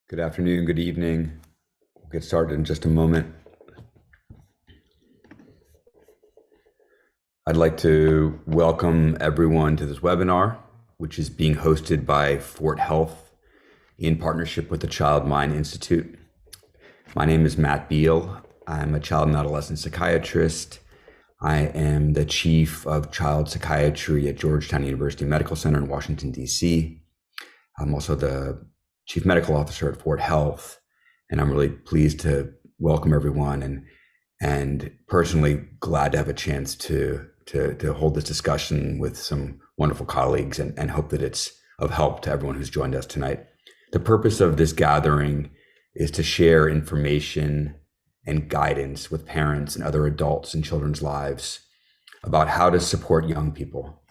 Good afternoon, good evening. We'll get started in just a moment. I'd like to welcome everyone to this webinar, which is being hosted by Fort Health in partnership with the Child Mind Institute. My name is Matt Beal. I'm a child and adolescent psychiatrist. I am the chief of child psychiatry at Georgetown University Medical Center in Washington, D.C. I'm also the chief medical officer at Fort Health, and I'm really pleased to welcome everyone and personally glad to have a chance to hold this discussion with some wonderful colleagues and hope that it's of help to everyone who's joined us tonight. The purpose of this gathering is to share information and guidance with parents and other adults in children's lives about how to support young people,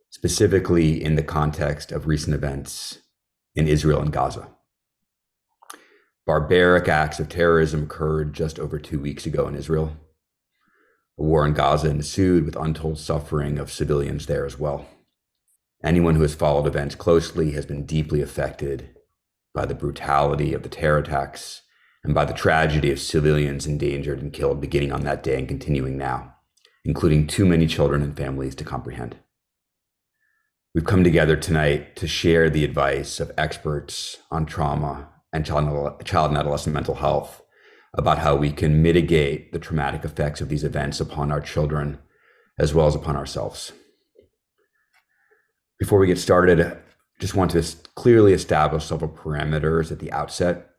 specifically in the context of recent events in Israel and Gaza. Barbaric acts of terrorism occurred just over 2 weeks ago in Israel. A war in Gaza ensued with untold suffering of civilians there as well. Anyone who has followed events closely has been deeply affected by the brutality of the terror attacks and by the tragedy of civilians endangered and killed beginning on that day and continuing now, including too many children and families to comprehend. We've come together tonight to share the advice of experts on trauma and child and adolescent mental health about how we can mitigate the traumatic effects of these events upon our children as well as upon ourselves. Before we get started, I just want to clearly establish several parameters at the outset.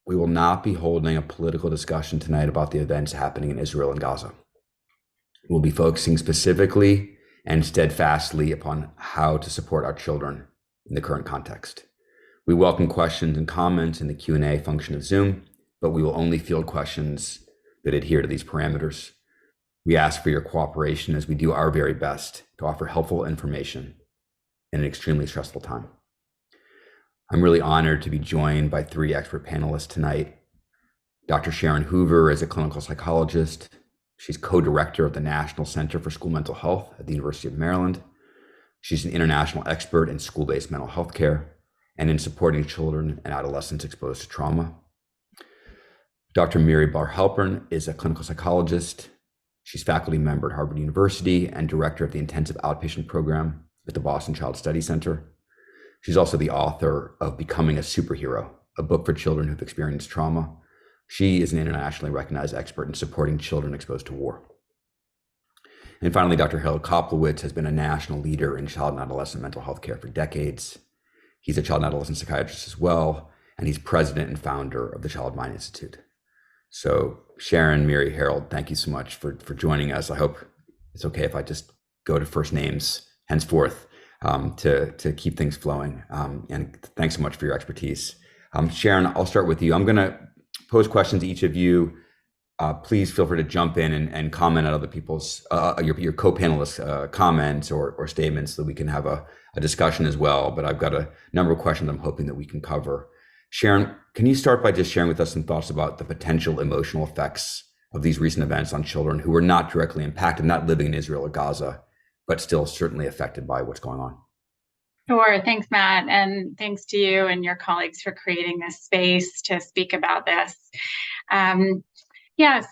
We will not be holding a political discussion tonight about the events happening in Israel and Gaza. We'll be focusing specifically and steadfastly upon how to support our children in the current context. We welcome questions and comments in the Q&A function of Zoom, but we will only field questions that adhere to these parameters. We ask for your cooperation as we do our very best to offer helpful information in an extremely stressful time. I'm really honored to be joined by 3 expert panelists tonight. Dr. Sharon Hoover is a clinical psychologist. She's co-director of the National Center for School Mental Health at the University of Maryland. She's an international expert in school-based mental health care and in supporting children and adolescents exposed to trauma. Dr. Miri Bar-Halpern is a clinical psychologist. She's faculty member at Harvard University and director of the intensive outpatient program at the Boston Child Study Center. She's also the author of Becoming a Superhero, a book for children who've experienced trauma. She is an internationally recognized expert in supporting children exposed to war. And finally, Dr. Harold Koplowitz has been a national leader in child and adolescent mental health care for decades. He's a child and adolescent psychiatrist as well, and he's president and founder of the Child Mind Institute. So Sharon, Miri, Harold, thank you so much for joining us. I hope it's okay if I just go to first names henceforth to keep things flowing. And thanks so much for your expertise. Sharon, I'll start with you. I'm gonna pose questions to each of you. Please feel free to jump in and comment on other people's, your co-panelists' comments or statements so that we can have a discussion as well. But I've got a number of questions I'm hoping that we can cover. Sharon, can you start by just sharing with us some thoughts about the potential emotional effects of these recent events on children who were not directly impacted, not living in Israel or Gaza, but still certainly affected by what's going on? Sure. Thanks, Matt. And thanks to you and your colleagues for creating this space to speak about this.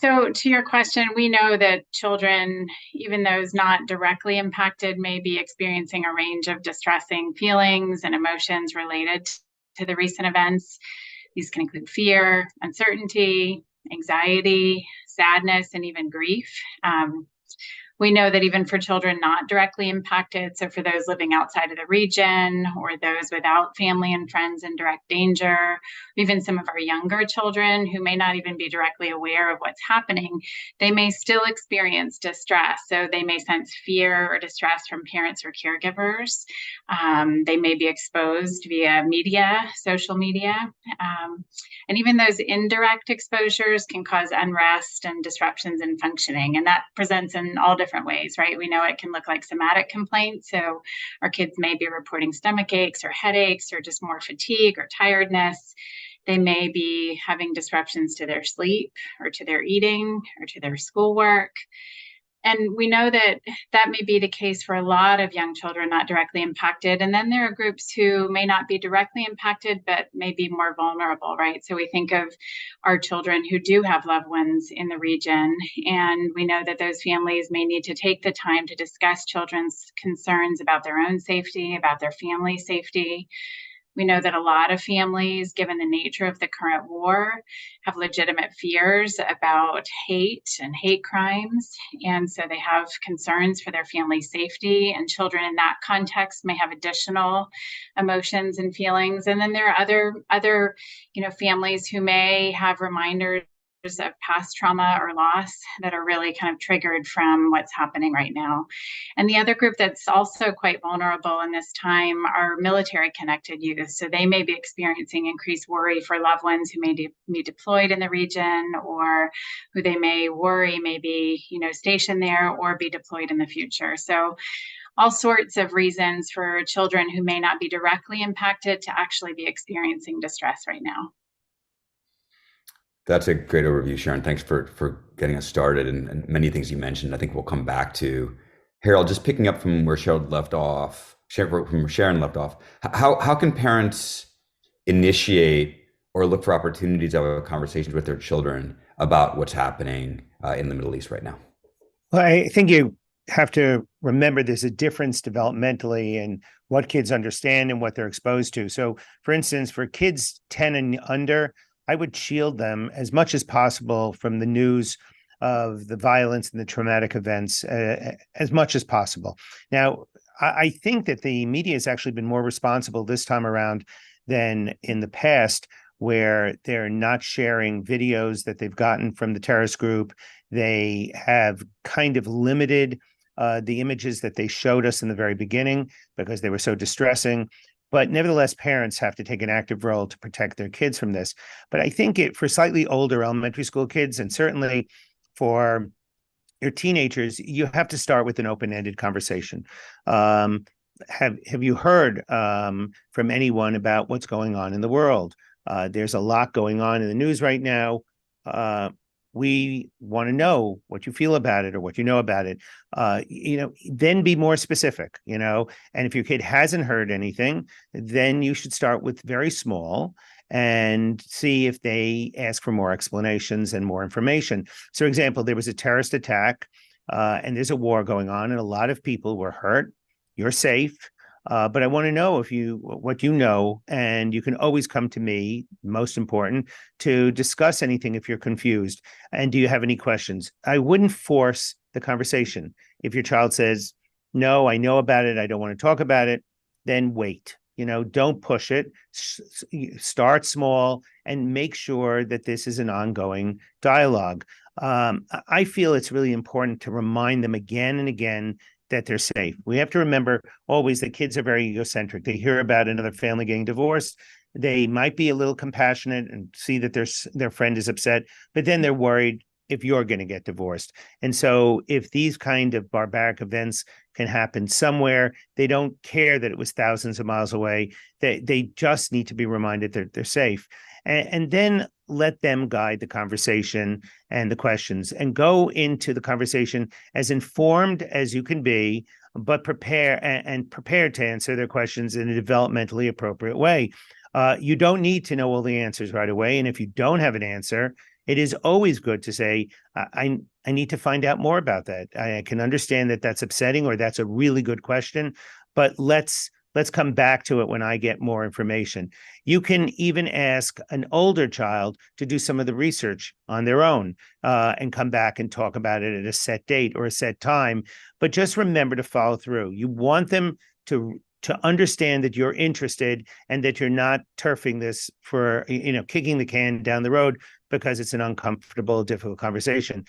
So to your question, we know that children, even those not directly impacted, may be experiencing a range of distressing feelings and emotions related to the recent events. These can include fear, uncertainty, anxiety, sadness, and even grief. We know that even for children not directly impacted, so for those living outside of the region or those without family and friends in direct danger, even some of our younger children who may not even be directly aware of what's happening, they may still experience distress. So they may sense fear or distress from parents or caregivers. They may be exposed via media, social media. And even those indirect exposures can cause unrest and disruptions in functioning. And that presents in all different ways, right? We know it can look like somatic complaints. So our kids may be reporting stomach aches or headaches or just more fatigue or tiredness. They may be having disruptions to their sleep or to their eating or to their schoolwork. And we know that that may be the case for a lot of young children not directly impacted. And then there are groups who may not be directly impacted, but may be more vulnerable, right? So we think of our children who do have loved ones in the region. And we know that those families may need to take the time to discuss children's concerns about their own safety, about their family safety. We know that a lot of families, given the nature of the current war, have legitimate fears about hate and hate crimes. And so they have concerns for their family safety, and children in that context may have additional emotions and feelings. And then there are other families who may have reminders of past trauma or loss that are really kind of triggered from what's happening right now. And the other group that's also quite vulnerable in this time are military connected youth. So they may be experiencing increased worry for loved ones who may be deployed in the region, or who they may worry may be, stationed there or be deployed in the future. So all sorts of reasons for children who may not be directly impacted to actually be experiencing distress right now. That's a great overview, Sharon. Thanks for getting us started, and many things you mentioned, I think we'll come back to. Harold, just picking up from where Sharon left off, how can parents initiate or look for opportunities to have conversations with their children about what's happening in the Middle East right now? Well, I think you have to remember there's a difference developmentally in what kids understand and what they're exposed to. So, for instance, for kids 10 and under, I would shield them as much as possible from the news of the violence and the traumatic events as much as possible. Now, I think that the media has actually been more responsible this time around than in the past, where they're not sharing videos that they've gotten from the terrorist group. They have kind of limited the images that they showed us in the very beginning because they were so distressing. But nevertheless, parents have to take an active role to protect their kids from this. But I think for slightly older elementary school kids, and certainly for your teenagers, you have to start with an open-ended conversation. Have you heard from anyone about what's going on in the world? There's a lot going on in the news right now. We want to know what you feel about it or what you know about it. Then be more specific, and if your kid hasn't heard anything, then you should start with very small and see if they ask for more explanations and more information. So, for example, there was a terrorist attack and there's a war going on and a lot of people were hurt. You're safe. But I want to know what you know, and you can always come to me, most important, to discuss anything if you're confused. And do you have any questions? I wouldn't force the conversation. If your child says, no, I know about it, I don't want to talk about it, then wait. Don't push it. Start small and make sure that this is an ongoing dialogue. I feel it's really important to remind them again and again that they're safe. We have to remember always that kids are very egocentric. They hear about another family getting divorced. They might be a little compassionate and see that their friend is upset, but then they're worried if you're going to get divorced. And so if these kind of barbaric events can happen somewhere, they don't care that it was thousands of miles away. They just need to be reminded that they're safe. And then let them guide the conversation and the questions, and go into the conversation as informed as you can be, but prepared to answer their questions in a developmentally appropriate way. You don't need to know all the answers right away. And if you don't have an answer, it is always good to say, I need to find out more about that. I can understand that that's upsetting, or that's a really good question, but let's come back to it when I get more information. You can even ask an older child to do some of the research on their own and come back and talk about it at a set date or a set time. But just remember to follow through. You want them to understand that you're interested and that you're not turfing this for, kicking the can down the road because it's an uncomfortable, difficult conversation.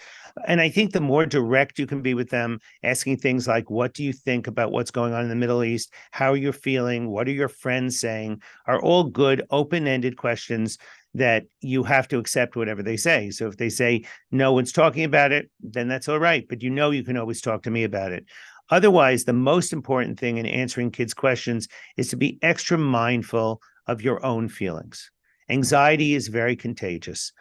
And I think the more direct you can be with them, asking things like, what do you think about what's going on in the Middle East? How are you feeling? What are your friends saying? Are all good, open-ended questions that you have to accept whatever they say. So if they say, no one's talking about it, then that's all right. But you can always talk to me about it. Otherwise, the most important thing in answering kids' questions is to be extra mindful of your own feelings. Anxiety is very contagious.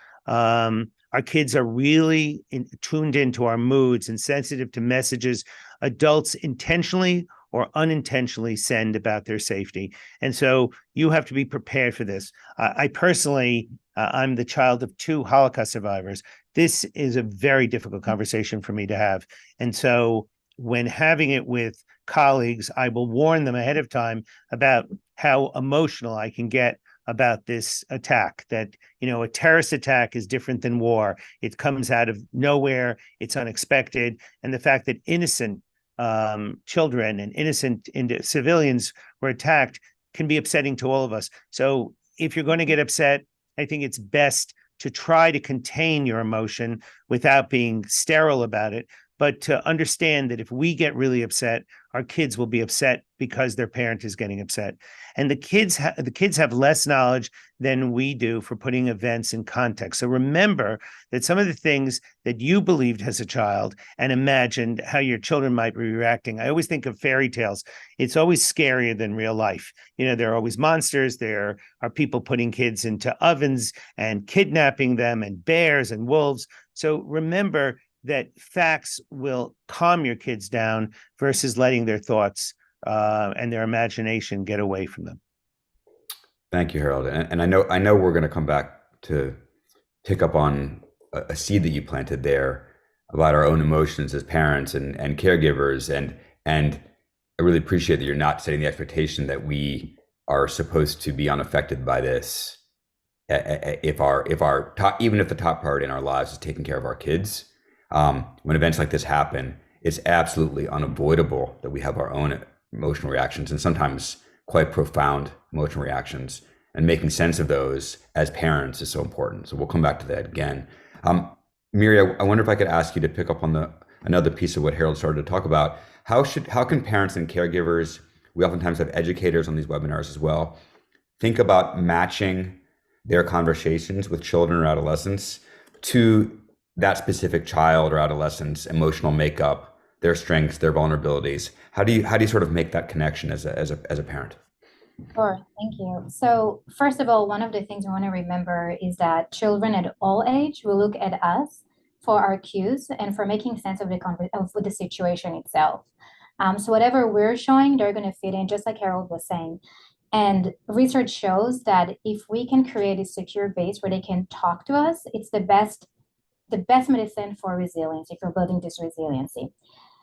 Our kids are really tuned into our moods and sensitive to messages adults intentionally or unintentionally send about their safety. And so you have to be prepared for this. I personally, I'm the child of 2 Holocaust survivors. This is a very difficult conversation for me to have. And so when having it with colleagues, I will warn them ahead of time about how emotional I can get about this attack, that, a terrorist attack is different than war. It comes out of nowhere. It's unexpected. And the fact that innocent children and innocent civilians were attacked can be upsetting to all of us. So if you're going to get upset, I think it's best to try to contain your emotion without being sterile about it, but to understand that if we get really upset, our kids will be upset because their parent is getting upset. And the kids have less knowledge than we do for putting events in context. So remember that some of the things that you believed as a child and imagined how your children might be reacting. I always think of fairy tales. It's always scarier than real life. There are always monsters. There are people putting kids into ovens and kidnapping them, and bears and wolves. So remember that facts will calm your kids down versus letting their thoughts and their imagination get away from them. Thank you, Harold. And I know we're going to come back to pick up on a seed that you planted there about our own emotions as parents and caregivers. And I really appreciate that you're not setting the expectation that we are supposed to be unaffected by this. If our top, even if the top priority in our lives is taking care of our kids, when events like this happen, it's absolutely unavoidable that we have our own emotional reactions, and sometimes quite profound emotional reactions. And making sense of those as parents is so important. So we'll come back to that again. Miri, I wonder if I could ask you to pick up on another piece of what Harold started to talk about. How can parents and caregivers, we oftentimes have educators on these webinars as well, think about matching their conversations with children or adolescents to that specific child or adolescent's emotional makeup, their strengths, their vulnerabilities? How do you sort of make that connection as a parent? Sure, thank you. So first of all, one of the things we want to remember is that children at all age will look at us for our cues and for making sense of the situation itself. So whatever we're showing, they're going to fit in, just like Harold was saying. And research shows that if we can create a secure base where they can talk to us, it's the best medicine for resilience, if you're building this resiliency.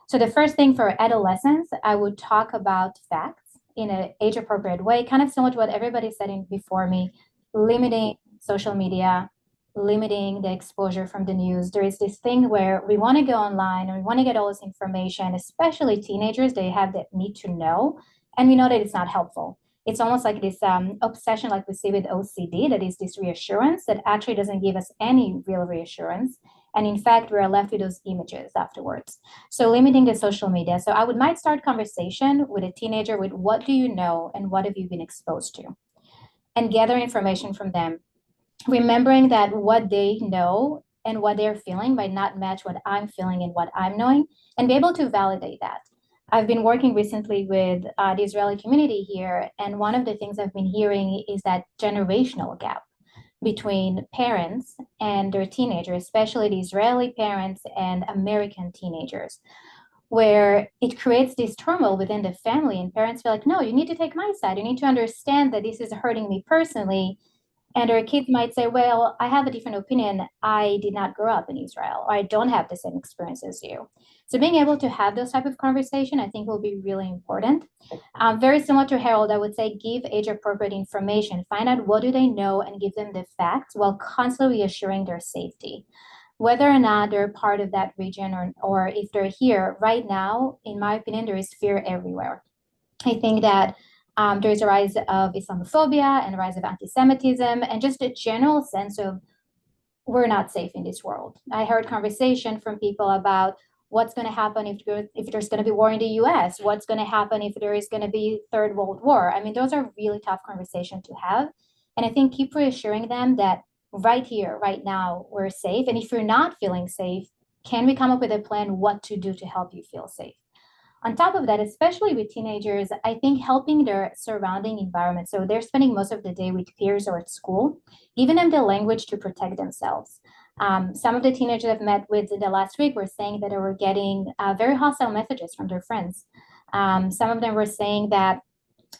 So the first thing for adolescents, I would talk about facts in an age-appropriate way, kind of similar to what everybody said before me, limiting social media, limiting the exposure from the news. There is this thing where we want to go online and we want to get all this information, especially teenagers, they have that need to know, and we know that it's not helpful. It's almost like this obsession like we see with OCD, that is this reassurance that actually doesn't give us any real reassurance. And in fact, we're left with those images afterwards. So limiting the social media. So might start conversation with a teenager with what do you know and what have you been exposed to? And gather information from them. Remembering that what they know and what they're feeling might not match what I'm feeling and what I'm knowing, and be able to validate that. I've been working recently with the Israeli community here, and one of the things I've been hearing is that generational gap between parents and their teenagers, especially the Israeli parents and American teenagers, where it creates this turmoil within the family, and parents feel like, no, you need to take my side. You need to understand that this is hurting me personally. And their kids might say, well, I have a different opinion. I did not grow up in Israel, or I don't have the same experience as you. So being able to have those type of conversation, I think will be really important. Very similar to Harold, I would say give age-appropriate information. Find out what do they know and give them the facts while constantly reassuring their safety. Whether or not they're part of that region or if they're here right now, in my opinion, there is fear everywhere. I think that there's a rise of Islamophobia and a rise of anti-Semitism and just a general sense of we're not safe in this world. I heard conversation from people about what's going to happen if there's going to be war in the US, what's going to happen if there is going to be Third World War. I mean, those are really tough conversations to have. And I think keep reassuring them that right here, right now, we're safe. And if you're not feeling safe, can we come up with a plan what to do to help you feel safe? On top of that, especially with teenagers, I think helping their surrounding environment. So they're spending most of the day with peers or at school, giving them the language to protect themselves. Some of the teenagers I've met with the last week were saying that they were getting very hostile messages from their friends. Some of them were saying that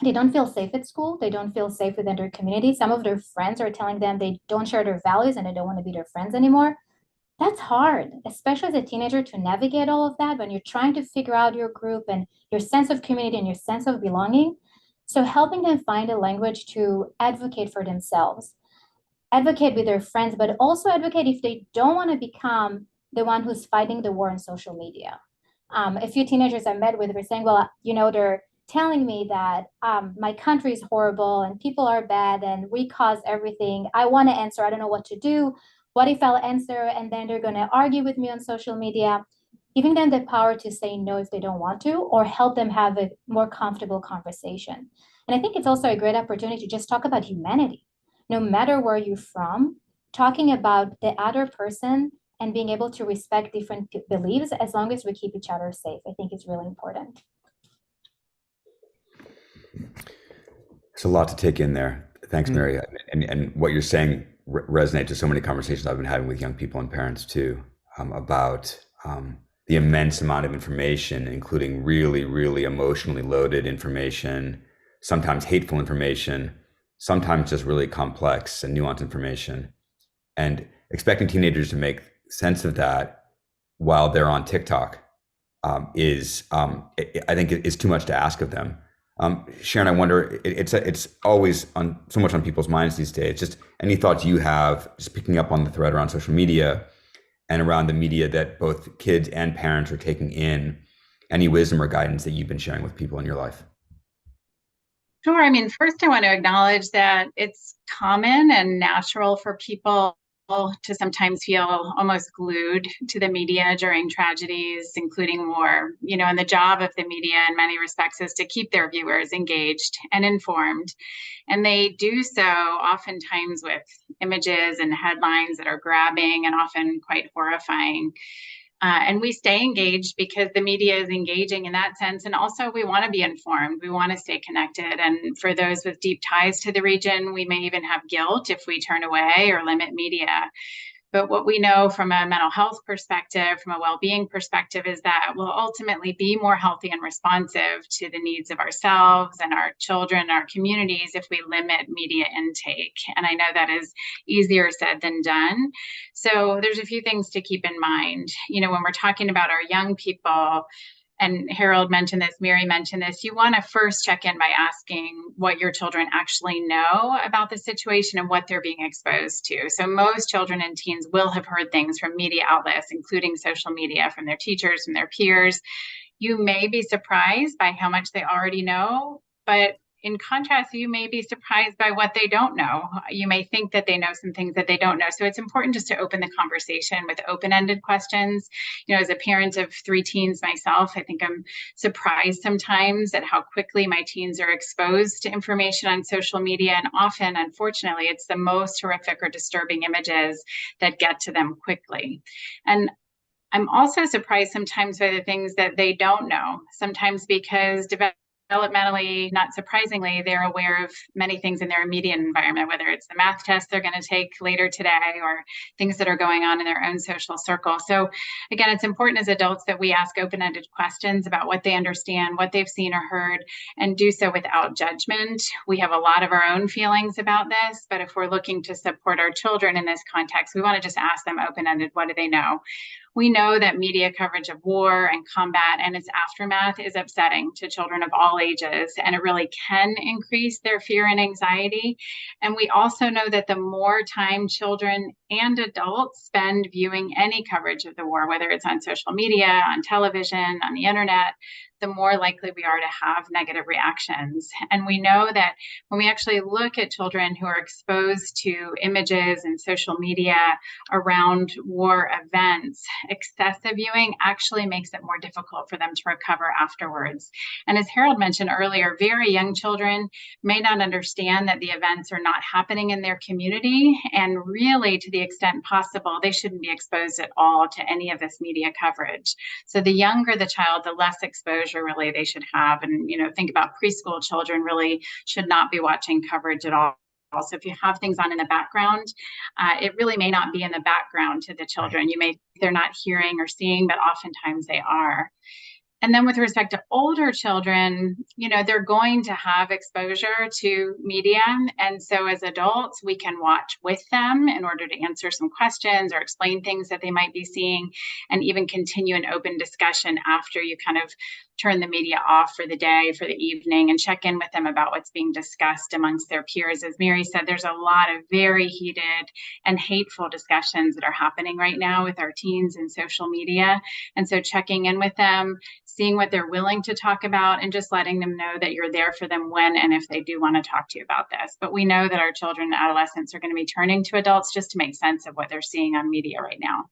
they don't feel safe at school. They don't feel safe within their community. Some of their friends are telling them they don't share their values and they don't want to be their friends anymore. That's hard, especially as a teenager, to navigate all of that when you're trying to figure out your group and your sense of community and your sense of belonging. So helping them find a language to advocate for themselves, advocate with their friends, but also advocate if they don't want to become the one who's fighting the war on social media. A few teenagers I met with were saying, well, they're telling me that my country is horrible and people are bad and we cause everything. I want to answer. I don't know what to do. What if I'll answer and then they're going to argue with me on social media? Giving them the power to say no if they don't want to, or help them have a more comfortable conversation. And I think it's also a great opportunity to just talk about humanity. No matter where you're from, talking about the other person and being able to respect different beliefs as long as we keep each other safe, I think is really important. There's a lot to take in there. Thanks, Mary. And what you're saying resonates with so many conversations I've been having with young people and parents too, about the immense amount of information, including really, really emotionally loaded information, sometimes hateful information, sometimes just really complex and nuanced information. And expecting teenagers to make sense of that while they're on TikTok is, I think, is too much to ask of them. Sharon, I wonder, it's always so much on people's minds these days. Just any thoughts you have, just picking up on the thread around social media and around the media that both kids and parents are taking in, any wisdom or guidance that you've been sharing with people in your life? Sure. I mean, first, I want to acknowledge that it's common and natural for people to sometimes feel almost glued to the media during tragedies, including war, and the job of the media in many respects is to keep their viewers engaged and informed. And they do so oftentimes with images and headlines that are grabbing and often quite horrifying. And we stay engaged because the media is engaging in that sense. And also we want to be informed. We want to stay connected. And for those with deep ties to the region, we may even have guilt if we turn away or limit media. But what we know from a mental health perspective, from a well-being perspective, is that we'll ultimately be more healthy and responsive to the needs of ourselves and our children and our communities if we limit media intake. And I know that is easier said than done. So there's a few things to keep in mind. When we're talking about our young people, and Harold mentioned this, Mary mentioned this, you want to first check in by asking what your children actually know about the situation and what they're being exposed to. So most children and teens will have heard things from media outlets, including social media, from their teachers, from their peers. You may be surprised by how much they already know, but in contrast, you may be surprised by what they don't know. You may think that they know some things that they don't know. So it's important just to open the conversation with open-ended questions. As a parent of 3 teens myself, I think I'm surprised sometimes at how quickly my teens are exposed to information on social media. And often, unfortunately, it's the most horrific or disturbing images that get to them quickly. And I'm also surprised sometimes by the things that they don't know, sometimes because developmentally, not surprisingly, they're aware of many things in their immediate environment, whether it's the math test they're going to take later today or things that are going on in their own social circle. So again, it's important as adults that we ask open-ended questions about what they understand, what they've seen or heard, and do so without judgment. We have a lot of our own feelings about this, but if we're looking to support our children in this context, we want to just ask them open-ended, what do they know? We know that media coverage of war and combat and its aftermath is upsetting to children of all ages, and it really can increase their fear and anxiety. And we also know that the more time children and adults spend viewing any coverage of the war, whether it's on social media, on television, on the internet, the more likely we are to have negative reactions. And we know that when we actually look at children who are exposed to images and social media around war events, excessive viewing actually makes it more difficult for them to recover afterwards. And as Harold mentioned earlier, very young children may not understand that the events are not happening in their community. And really, to the extent possible, they shouldn't be exposed at all to any of this media coverage. So the younger the child, the less exposure really they should have. And, think about preschool children really should not be watching coverage at all So if you have things on in the background, it really may not be in the background to the children. They're not hearing or seeing, but oftentimes they are. And then with respect to older children, they're going to have exposure to media. And so as adults, we can watch with them in order to answer some questions or explain things that they might be seeing, and even continue an open discussion after you kind of turn the media off for the day, for the evening, and check in with them about what's being discussed amongst their peers. As Mary said, there's a lot of very heated and hateful discussions that are happening right now with our teens in social media. And so checking in with them, seeing what they're willing to talk about, and just letting them know that you're there for them when and if they do want to talk to you about this. But we know that our children and adolescents are going to be turning to adults just to make sense of what they're seeing on media right now.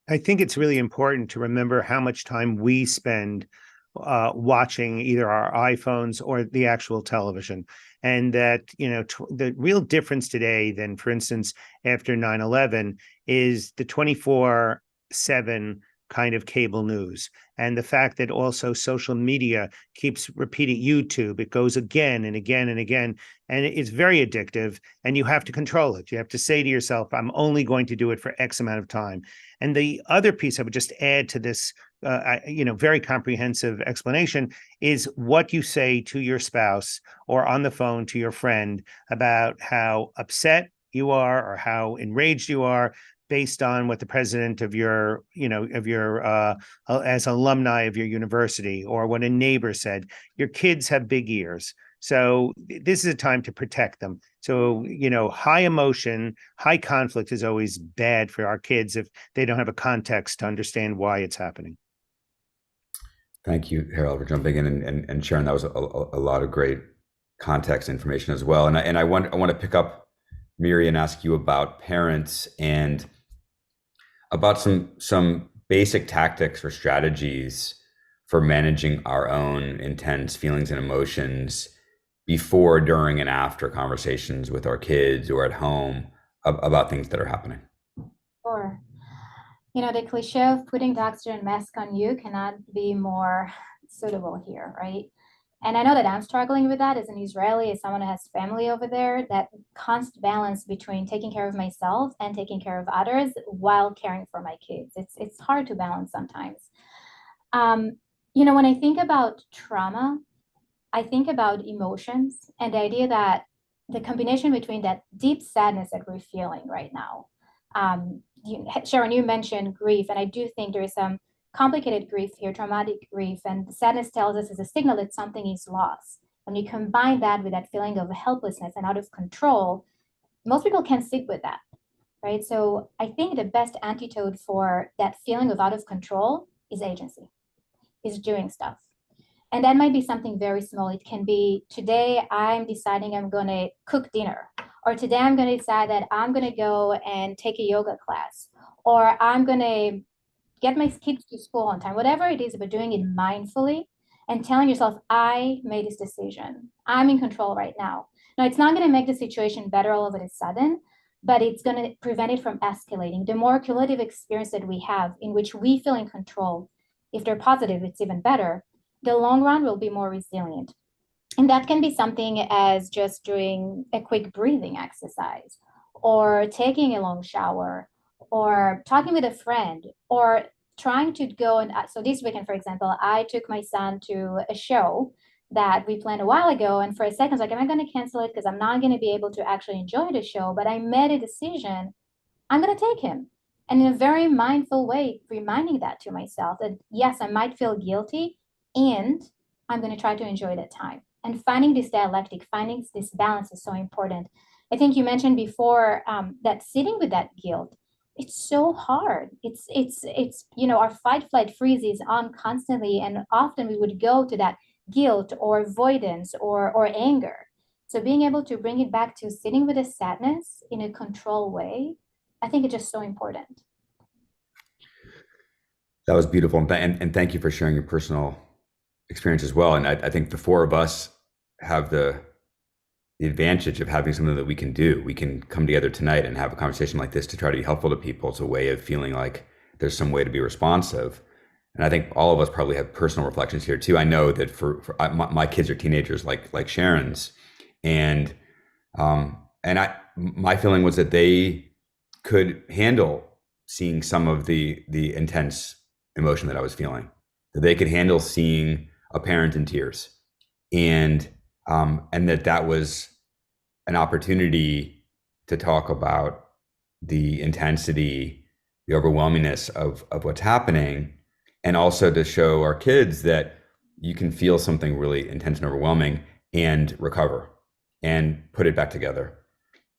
I think it's really important to remember how much time we spend watching either our iPhones or the actual television. And that, the real difference today than, for instance, after 9/11 is the 24/7 kind of cable news. And the fact that also social media keeps repeating YouTube, it goes again and again and again, and it's very addictive, and you have to control it. You have to say to yourself, I'm only going to do it for X amount of time. And the other piece I would just add to this, very comprehensive explanation is what you say to your spouse or on the phone to your friend about how upset you are or how enraged you are, based on what the president of your, as alumni of your university, or what a neighbor said. Your kids have big ears. So this is a time to protect them. So, high emotion, high conflict is always bad for our kids if they don't have a context to understand why it's happening. Thank you, Harold, for jumping in and sharing. That was a lot of great context information as well. And I want to pick up, Miri, and ask you about parents and about some basic tactics or strategies for managing our own intense feelings and emotions before, during, and after conversations with our kids or at home about things that are happening. Sure. The cliche of putting the oxygen mask on you cannot be more suitable here, right? And I know that I'm struggling with that as an Israeli, as someone who has family over there, that constant balance between taking care of myself and taking care of others while caring for my kids. It's hard to balance sometimes. When I think about trauma, I think about emotions and the idea that the combination between that deep sadness that we're feeling right now. Sharon, you mentioned grief, and I do think there is some complicated grief here, traumatic grief, and sadness tells us is a signal that something is lost. When you combine that with that feeling of helplessness and out of control, most people can't sit with that, right? So I think the best antidote for that feeling of out of control is agency, is doing stuff. And that might be something very small. It can be, today I'm deciding I'm going to cook dinner, or today I'm going to decide that I'm going to go and take a yoga class, or I'm going to get my kids to school on time, whatever it is, but doing it mindfully and telling yourself, I made this decision. I'm in control right now. Now, it's not going to make the situation better all of a sudden, but it's going to prevent it from escalating. The more cumulative experience that we have in which we feel in control, if they're positive, it's even better. The long run will be more resilient. And that can be something as just doing a quick breathing exercise, or taking a long shower, or talking with a friend, or trying to go. And so this weekend, for example, I took my son to a show that we planned a while ago. And for a second, I was like, am I going to cancel it? Because I'm not going to be able to actually enjoy the show. But I made a decision, I'm going to take him. And in a very mindful way, reminding that to myself that, yes, I might feel guilty, and I'm going to try to enjoy that time. And finding this dialectic, finding this balance is so important. I think you mentioned before that sitting with that guilt, it's so hard. It's our fight, flight, freeze is on constantly, and often we would go to that guilt or avoidance or anger. So being able to bring it back to sitting with the sadness in a controlled way, I think it's just so important. That was beautiful, and thank you for sharing your personal experience as well. And I think the four of us have the advantage of having something that we can do. We can come together tonight and have a conversation like this to try to be helpful to people. It's a way of feeling like there's some way to be responsive. And I think all of us probably have personal reflections here too. I know that for my kids are teenagers like Sharon's, and my feeling was that they could handle seeing some of the intense emotion that I was feeling, that they could handle seeing a parent in tears, and that was an opportunity to talk about the intensity, the overwhelmingness of what's happening, and also to show our kids that you can feel something really intense and overwhelming and recover and put it back together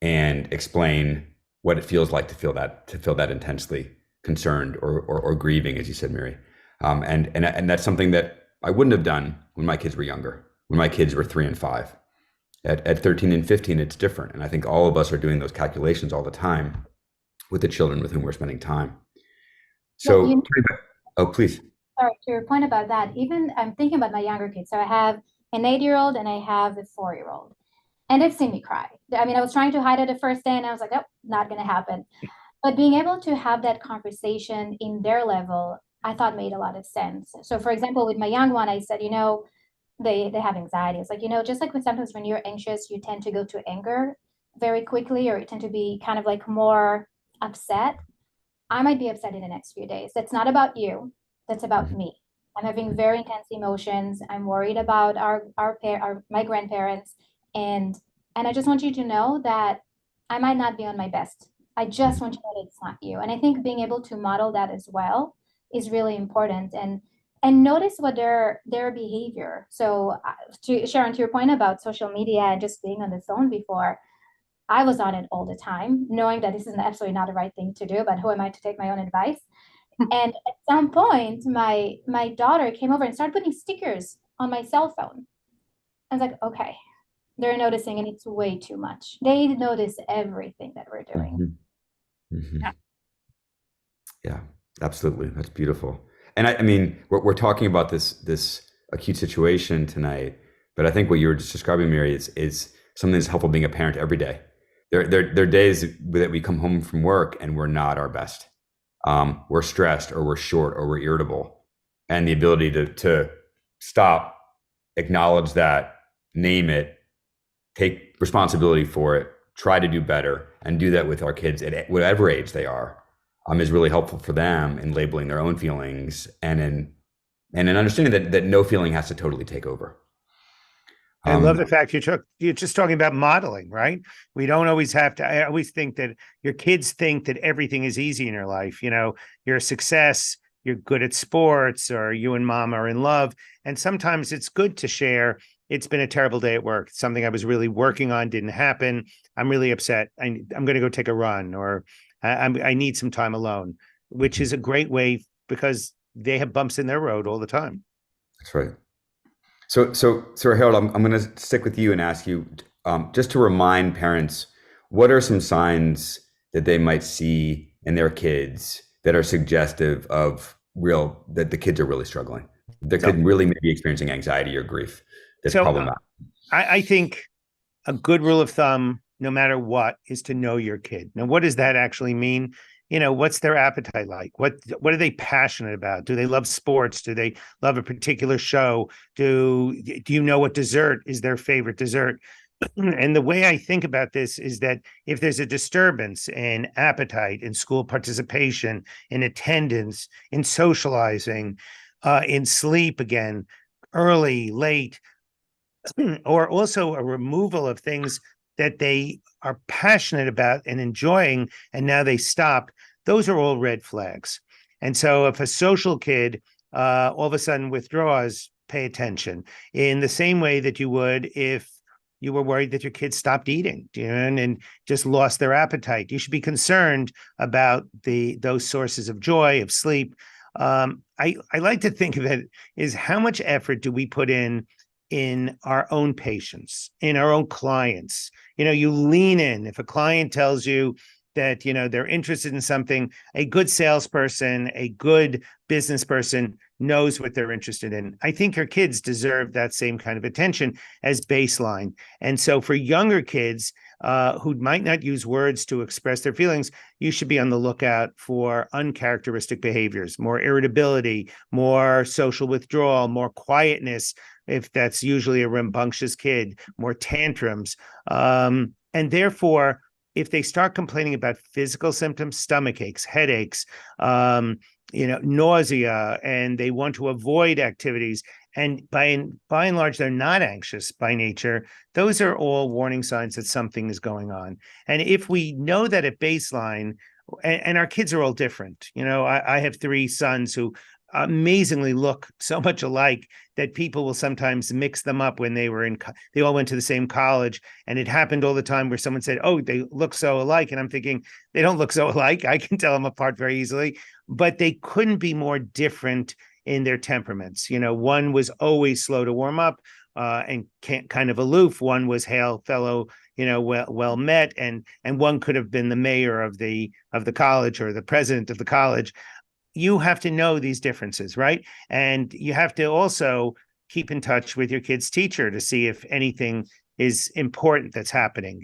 and explain what it feels like to feel that intensely concerned or grieving, as you said, Mary. And that's something that I wouldn't have done when my kids were younger, when my kids were 3 and 5. At 13 and 15, it's different. And I think all of us are doing those calculations all the time with the children with whom we're spending time. So, Well, oh, please. sorry, to your point about that, even I'm thinking about my younger kids. So I have an 8-year-old and I have a 4-year-old. And they've seen me cry. I mean, I was trying to hide it the first day and I was like, oh, not going to happen. But being able to have that conversation in their level, I thought made a lot of sense. So for example, with my young one, I said, they have anxiety. It's like, just like sometimes when you're anxious, you tend to go to anger very quickly, or you tend to be kind of like more upset. I might be upset in the next few days. That's not about you. That's about me. I'm having very intense emotions. I'm worried about my grandparents. And I just want you to know that I might not be on my best. I just want you to know that it's not you. And I think being able to model that as well is really important. And notice what their behavior. So Sharon, to your point about social media and just being on the phone before, I was on it all the time, knowing that this is absolutely not the right thing to do, but who am I to take my own advice? And at some point, my daughter came over and started putting stickers on my cell phone. I was like, okay, they're noticing, and it's way too much. They notice everything that we're doing. Yeah, absolutely. That's beautiful. And I mean, we're talking about this acute situation tonight, but I think what you were just describing, Mary, is something that's helpful being a parent every day. There are days that we come home from work and we're not our best. We're stressed, or we're short, or we're irritable, and the ability to stop, acknowledge that, name it, take responsibility for it, try to do better, and do that with our kids at whatever age they are, is really helpful for them in labeling their own feelings and in understanding that no feeling has to totally take over. I love the fact you're just talking about modeling, right? We don't always have to. I always think that your kids think that everything is easy in your life. You're a success, you're good at sports, or you and mom are in love. And sometimes it's good to share. It's been a terrible day at work. Something I was really working on didn't happen. I'm really upset. I'm going to go take a run, or I need some time alone, which is a great way because they have bumps in their road all the time. That's right. So Harold, I'm going to stick with you and ask you just to remind parents, what are some signs that they might see in their kids that are suggestive of that the kids are really struggling? The kid really may be experiencing anxiety or grief that's problematic. I think a good rule of thumb, no matter what, is to know your kid. Now, what does that actually mean? What's their appetite like? What are they passionate about? Do they love sports? Do they love a particular show? Do you know what dessert is their favorite dessert? And the way I think about this is that if there's a disturbance in appetite, in school participation, in attendance, in socializing, in sleep again, early, late, or also a removal of things that they are passionate about and enjoying, and now they stop, those are all red flags. And so if a social kid all of a sudden withdraws, pay attention in the same way that you would if you were worried that your kid stopped eating and just lost their appetite. You should be concerned about those sources of joy, of sleep. I like to think of it as how much effort do we put in our own patients, in our own clients. You lean in. If a client tells you that, they're interested in something, a good salesperson, a good business person knows what they're interested in. I think your kids deserve that same kind of attention as baseline. And so for younger kids who might not use words to express their feelings, you should be on the lookout for uncharacteristic behaviors, more irritability, more social withdrawal, more quietness, if that's usually a rambunctious kid, more tantrums. And And therefore, if they start complaining about physical symptoms, stomach aches, headaches, nausea, and they want to avoid activities, and by and large, they're not anxious by nature, those are all warning signs that something is going on. And if we know that at baseline, and our kids are all different, I have 3 sons who amazingly look so much alike that people will sometimes mix them up when they all went to the same college. And it happened all the time where someone said, oh, they look so alike. And I'm thinking, they don't look so alike. I can tell them apart very easily, but they couldn't be more different in their temperaments. One was always slow to warm up and kind of aloof. One was hail fellow, well met. And one could have been the mayor of the college or the president of the college. You have to know these differences, right? And you have to also keep in touch with your kid's teacher to see if anything is important that's happening.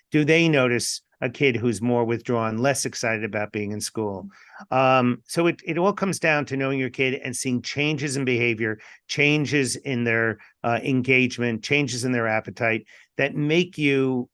Do they notice a kid who's more withdrawn, less excited about being in school? So it all comes down to knowing your kid and seeing changes in behavior, changes in their engagement, changes in their appetite that make you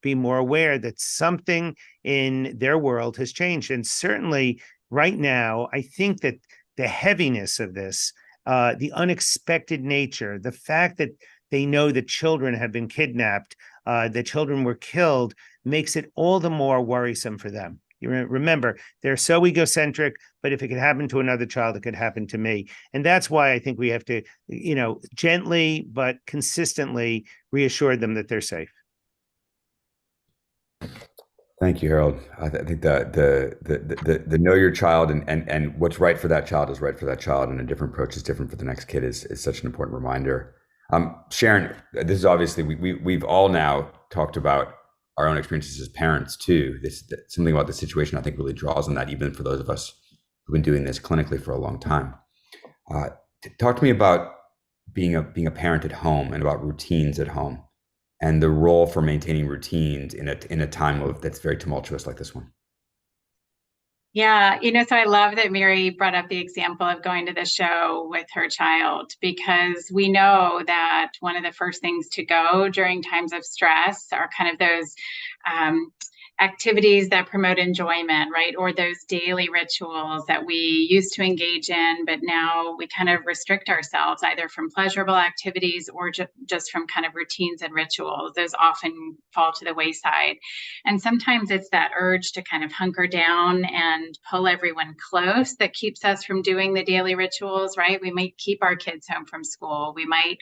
be more aware that something in their world has changed. And certainly, right now, I think that the heaviness of this, the unexpected nature, the fact that they know that children have been kidnapped, that children were killed, makes it all the more worrisome for them. You remember, they're so egocentric, but if it could happen to another child, it could happen to me. And that's why I think we have to, gently but consistently reassure them that they're safe. Thank you, Harold. I think the know your child and what's right for that child is right for that child, and a different approach is different for the next kid is such an important reminder. Sharon, this is obviously we've all now talked about our own experiences as parents too. Something about the situation I think really draws on that, even for those of us who've been doing this clinically for a long time. Talk to me about being a parent at home and about routines at home, and the role for maintaining routines in a time that's very tumultuous like this one. Yeah, so I love that Mary brought up the example of going to the show with her child, because we know that one of the first things to go during times of stress are kind of those activities that promote enjoyment, right? Or those daily rituals that we used to engage in, but now we kind of restrict ourselves either from pleasurable activities or just from kind of routines and rituals. Those often fall to the wayside. And sometimes it's that urge to kind of hunker down and pull everyone close that keeps us from doing the daily rituals, right? We might keep our kids home from school. We might,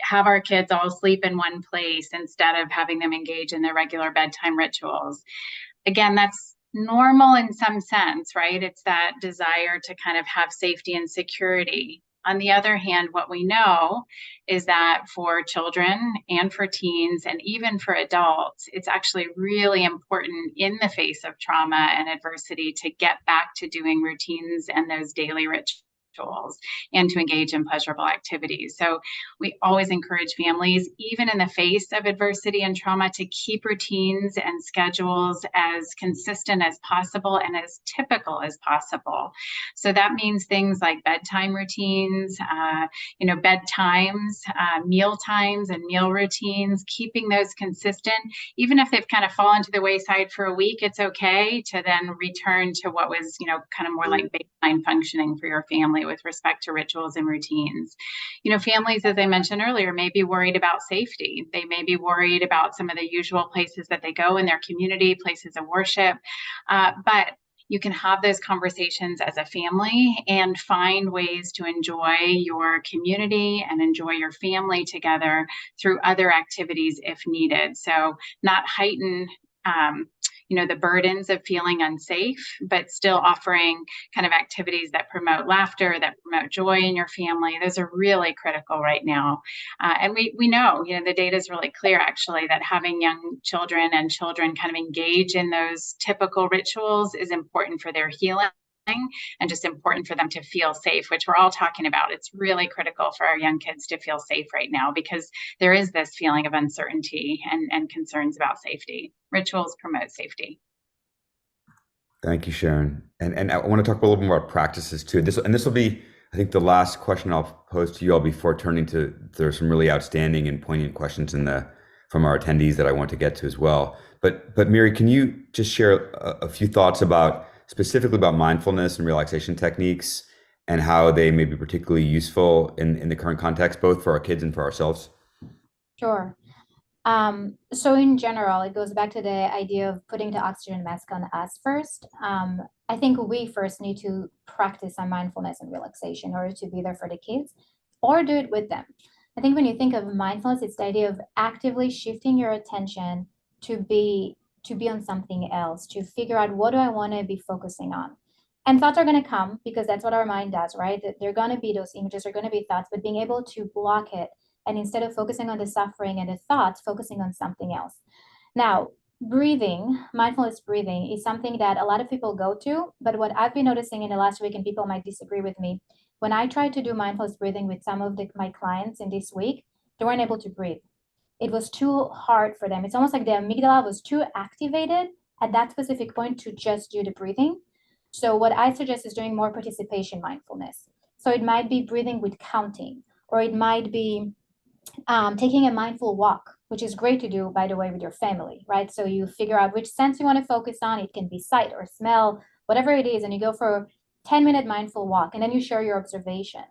have our kids all sleep in one place instead of having them engage in their regular bedtime rituals. Again, that's normal in some sense, right? It's that desire to kind of have safety and security. On the other hand, what we know is that for children and for teens and even for adults, it's actually really important in the face of trauma and adversity to get back to doing routines and those daily rituals and to engage in pleasurable activities. So we always encourage families, even in the face of adversity and trauma, to keep routines and schedules as consistent as possible and as typical as possible. So that means things like bedtime routines, bedtimes, meal times and meal routines, keeping those consistent. Even if they've kind of fallen to the wayside for a week, it's okay to then return to what was, kind of more like baseline functioning for your family with respect to rituals and routines. Families, as I mentioned earlier, may be worried about safety. They may be worried about some of the usual places that they go in their community, places of worship, but you can have those conversations as a family and find ways to enjoy your community and enjoy your family together through other activities if needed. So not heighten the burdens of feeling unsafe, but still offering kind of activities that promote laughter, that promote joy in your family. Those are really critical right now. And we know, the data is really clear, actually, that having young children and children kind of engage in those typical rituals is important for their healing and just important for them to feel safe, which we're all talking about. It's really critical for our young kids to feel safe right now because there is this feeling of uncertainty and concerns about safety. Rituals promote safety. Thank you, Sharon. And I want to talk a little bit more about practices too. This will be, I think, the last question I'll pose to you all before turning to, there's some really outstanding and poignant questions from from our attendees that I want to get to as well. But Miri, can you just share a few thoughts about specifically about mindfulness and relaxation techniques and how they may be particularly useful in the current context, both for our kids and for ourselves? Sure. So in general, it goes back to the idea of putting the oxygen mask on us first. I think we first need to practice some mindfulness and relaxation in order to be there for the kids or do it with them. I think when you think of mindfulness, it's the idea of actively shifting your attention to be on something else, to figure out what do I want to be focusing on. And thoughts are going to come because that's what our mind does, right? They're going to be those images, are going to be thoughts, but being able to block it and instead of focusing on the suffering and the thoughts, focusing on something else. Now, breathing, mindfulness breathing is something that a lot of people go to, but what I've been noticing in the last week, and people might disagree with me, when I tried to do mindfulness breathing with some of my clients in this week, they weren't able to breathe. It was too hard for them. It's almost like the amygdala was too activated at that specific point to just do the breathing. So what I suggest is doing more participation mindfulness. So it might be breathing with counting, or it might be taking a mindful walk, which is great to do, by the way, with your family, right? So you figure out which sense you want to focus on. It can be sight or smell, whatever it is, and you go for a 10-minute mindful walk, and then you share your observation.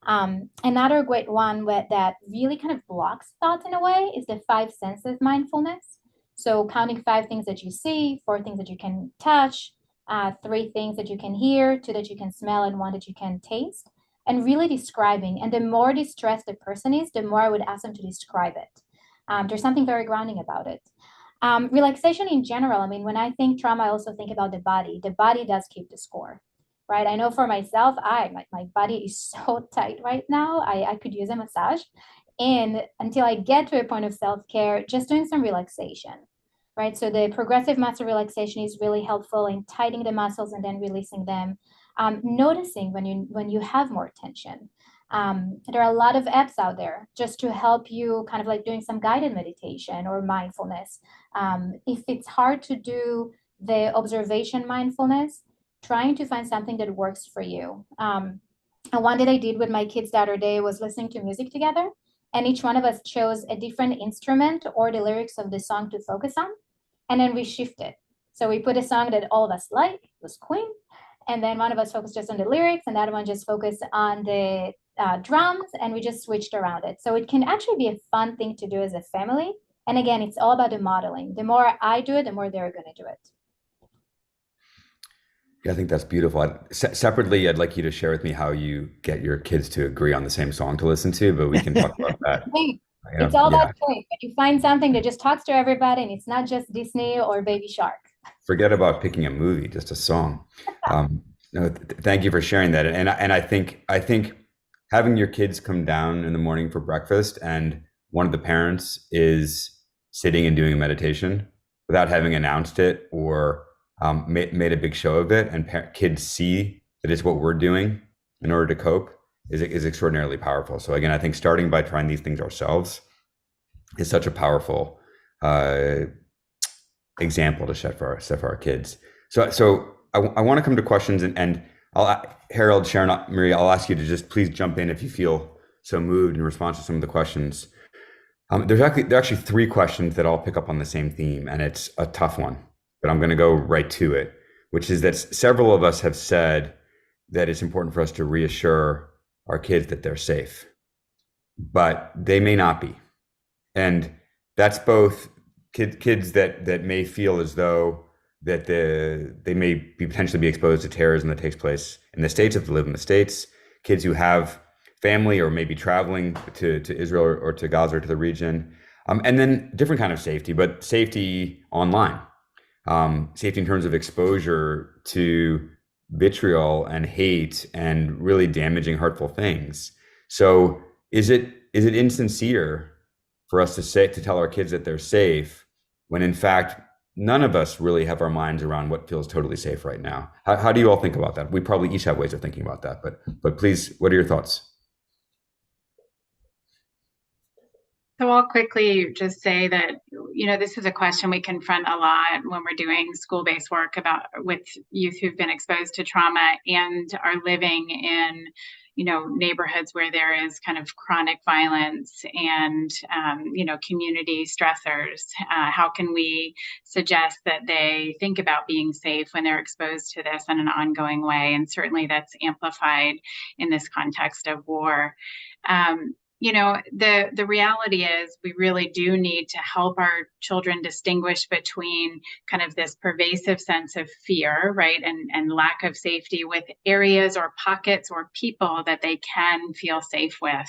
Another great one that really kind of blocks thoughts in a way is the 5 senses mindfulness. So counting 5 things that you see, 4 things that you can touch, 3 things that you can hear, 2 that you can smell, and 1 that you can taste, and really describing. And the more distressed the person is, the more I would ask them to describe it. There's something very grounding about it. Relaxation in general, I mean, when I think trauma, I also think about the body. The body does keep the score, right? I know for myself, my body is so tight right now. I could use a massage. And until I get to a point of self-care, just doing some relaxation, right? So the progressive muscle relaxation is really helpful in tightening the muscles and then releasing them. Noticing when you have more tension. There are a lot of apps out there just to help you kind of like doing some guided meditation or mindfulness. If it's hard to do the observation mindfulness, trying to find something that works for you. And one that I did with my kids the other day was listening to music together, and each one of us chose a different instrument or the lyrics of the song to focus on, and then we shifted. So we put a song that all of us like, it was Queen, and then one of us focused just on the lyrics, and the other one just focused on the drums, and we just switched around it. So it can actually be a fun thing to do as a family. And again, it's all about the modeling. The more I do it, the more they're going to do it. Yeah, I think that's beautiful. Separately, I'd like you to share with me how you get your kids to agree on the same song to listen to, but we can talk about that. It's all about choice. But you find something that just talks to everybody, and it's not just Disney or Baby Shark. Forget about picking a movie, just a song. No, thank you for sharing that. And I think having your kids come down in the morning for breakfast and one of the parents is sitting and doing a meditation without having announced it or made a big show of it, and kids see that it's what we're doing in order to cope is extraordinarily powerful. So again, I think starting by trying these things ourselves is such a powerful example to set for our kids. So I want to come to questions, and Harold, Sharon, Marie, I'll ask you to just please jump in if you feel so moved in response to some of the questions. There are actually 3 questions that all pick up on the same theme, and it's a tough one, but I'm going to go right to it, which is that several of us have said that it's important for us to reassure our kids that they're safe, but they may not be. And that's both kids that may feel as though that they may be potentially be exposed to terrorism that takes place in the States if they live in the States, kids who have family or maybe traveling to Israel or to Gaza or to the region, and then different kind of safety, but safety online, safety in terms of exposure to vitriol and hate and really damaging, hurtful things. So is it insincere for us to tell our kids that they're safe when in fact none of us really have our minds around what feels totally safe right now? How do you all think about that? We probably each have ways of thinking about that, but please, what are your thoughts? So I'll quickly just say that, this is a question we confront a lot when we're doing school-based work with youth who've been exposed to trauma and are living in, neighborhoods where there is kind of chronic violence and, community stressors. How can we suggest that they think about being safe when they're exposed to this in an ongoing way? And certainly that's amplified in this context of war. The reality is we really do need to help our children distinguish between kind of this pervasive sense of fear, right, and lack of safety with areas or pockets or people that they can feel safe with,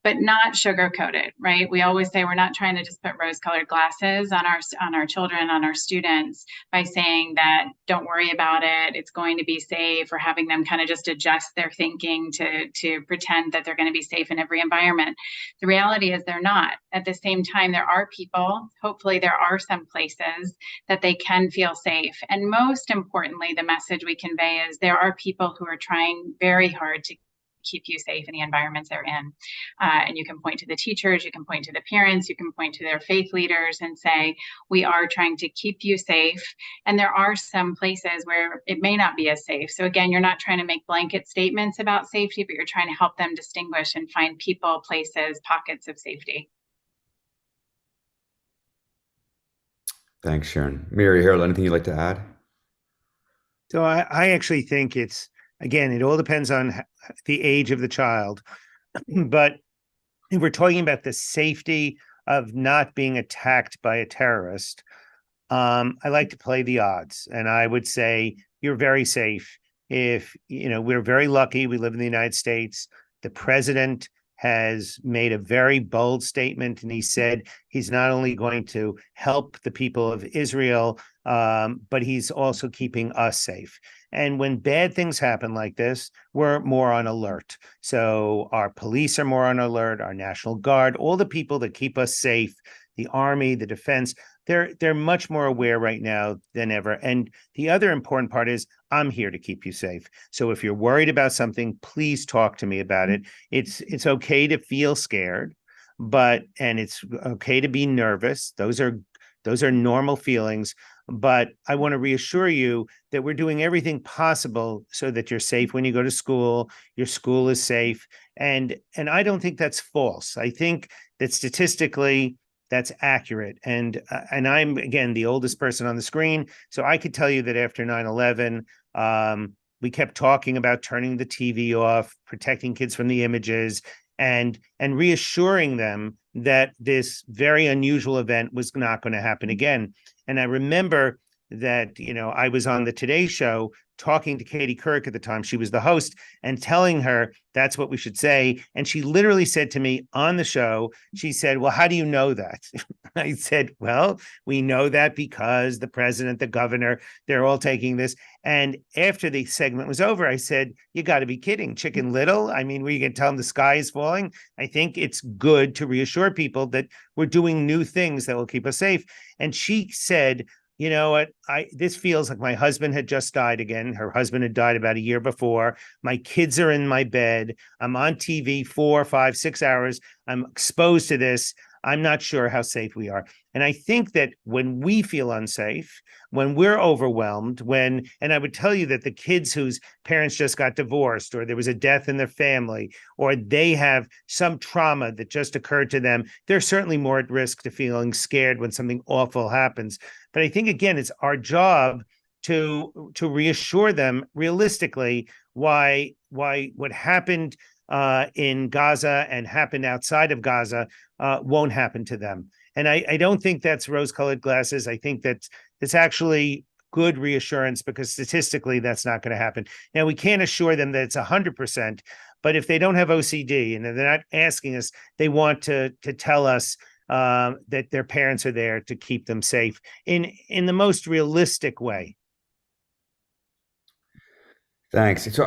but not sugarcoat it, right? We always say we're not trying to just put rose-colored glasses on our children, on our students, by saying that don't worry about it, it's going to be safe, or having them kind of just adjust their thinking to pretend that they're going to be safe in every environment. The reality is they're not. At the same time, there are people, hopefully there are some places that they can feel safe. And most importantly, the message we convey is there are people who are trying very hard to keep you safe in the environments they're in. And you can point to the teachers, you can point to the parents, you can point to their faith leaders and say, we are trying to keep you safe. And there are some places where it may not be as safe. So again, you're not trying to make blanket statements about safety, but you're trying to help them distinguish and find people, places, pockets of safety. Thanks, Sharon. Mary, Harold, anything you'd like to add? So I actually think again, it all depends on the age of the child. But if we're talking about the safety of not being attacked by a terrorist, I like to play the odds. And I would say you're very safe. If, we're very lucky. We live in the United States. The president has made a very bold statement, and he said he's not only going to help the people of Israel, but he's also keeping us safe. And when bad things happen like this, we're more on alert. So our police are more on alert, our National Guard, all the people that keep us safe, the Army, the defense, they're much more aware right now than ever. And the other important part is I'm here to keep you safe. So if you're worried about something, please talk to me about it. It's okay to feel scared, and it's okay to be nervous. Those are normal feelings. But I want to reassure you that we're doing everything possible so that you're safe when you go to school, your school is safe. And I don't think that's false. I think that statistically that's accurate. And I'm, again, the oldest person on the screen. So I could tell you that after 9/11, we kept talking about turning the TV off, protecting kids from the images, and reassuring them that this very unusual event was not going to happen again. And I remember that, I was on the Today Show talking to Katie Couric at the time. She was the host, and telling her that's what we should say. And she literally said to me on the show, she said, well, how do you know that? I said, well, we know that because the president, the governor, they're all taking this. And after the segment was over, I said, you got to be kidding. Chicken Little? I mean, were you going to tell them the sky is falling? I think it's good to reassure people that we're doing new things that will keep us safe. And she said, you know what, this feels like my husband had just died again. Her husband had died about a year before. My kids are in my bed. I'm on TV 4, 5, 6 hours. I'm exposed to this. I'm not sure how safe we are. And I think that when we feel unsafe, when we're overwhelmed, and I would tell you that the kids whose parents just got divorced, or there was a death in their family, or they have some trauma that just occurred to them, they're certainly more at risk to feeling scared when something awful happens. But I think, again, it's our job to reassure them realistically why what happened in Gaza and happened outside of Gaza won't happen to them. And I don't think that's rose-colored glasses. I think that it's actually good reassurance, because statistically that's not going to happen. Now, we can't assure them that it's 100%, but if they don't have OCD and they're not asking us, they want to tell us that their parents are there to keep them safe in the most realistic way. Thanks. So,